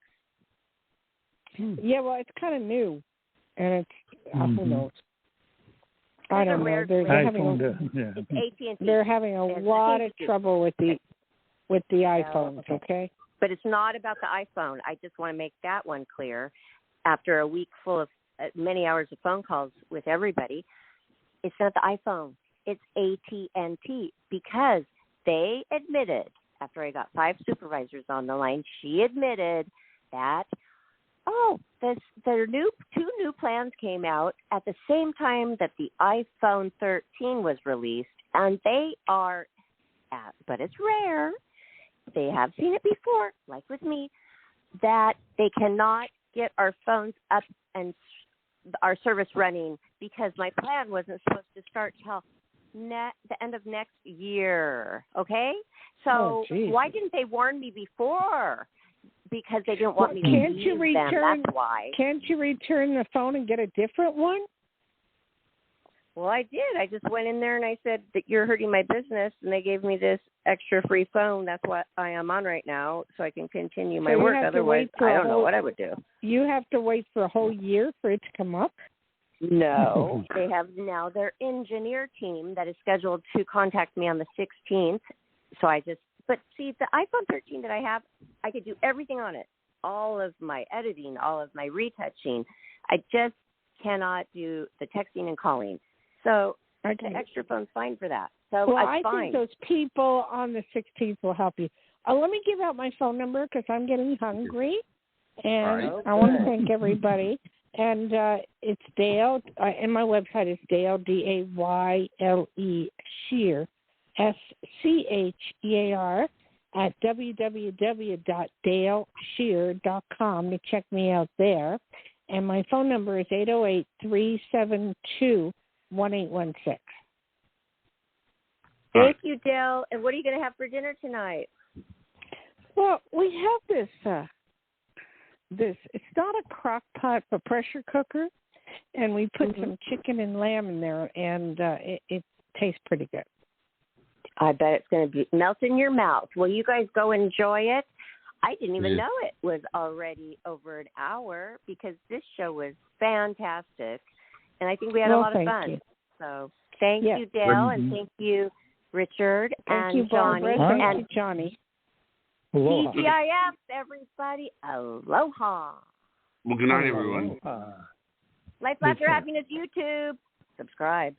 Yeah, well, it's kind of new, and it's who knows. I don't know. They're having a lot of trouble with the iPhones. Okay, but it's not about the iPhone. I just want to make that one clear. After a week full of many hours of phone calls with everybody, it's not the iPhone. It's AT&T, because they admitted, after I got 5 supervisors on the line, she admitted that, their 2 new plans came out at the same time that the iPhone 13 was released, and they are, but it's rare, they have seen it before, like with me, that they cannot get our phones up and our service running because my plan wasn't supposed to start till the end of next year. Okay, so why didn't they warn me before? Because they didn't want me to use them. That's why. Can't you return the phone and get a different one? Well, I did. I just went in there and I said that you're hurting my business, and they gave me this extra free phone. That's what I am on right now, so I can continue my work. Otherwise, I don't know what I would do. You have to wait for a whole year for it to come up? No. They have now their engineer team that is scheduled to contact me on the 16th. But see, the iPhone 13 that I have, I could do everything on it. All of my editing, all of my retouching. I just cannot do the texting and calling. So the extra phone's fine for that. So I think those people on the 16th will help you. Let me give out my phone number because I'm getting hungry. And I want to thank everybody. And it's Dayle, and my website is Dayle, Dayle, Schear, Schear, at www.dayleshear.com to check me out there. And my phone number is 808-372-1816. Thank you, Dayle. And what are you going to have for dinner tonight? Well, we have this, it's not a crock pot, but pressure cooker, and we put some chicken and lamb in there, and it tastes pretty good. I bet it's going to melt in your mouth. Well, you guys go enjoy it. I didn't even know it was already over an hour because this show was fantastic, and I think we had a lot of fun. You. So thank you, Dayle, and thank you, Richard, thank you, Johnny. Thank you, Johnny. Aloha. TGIF, everybody. Aloha. Well, good night, everyone. Life, Laughter, Happiness YouTube. Subscribe.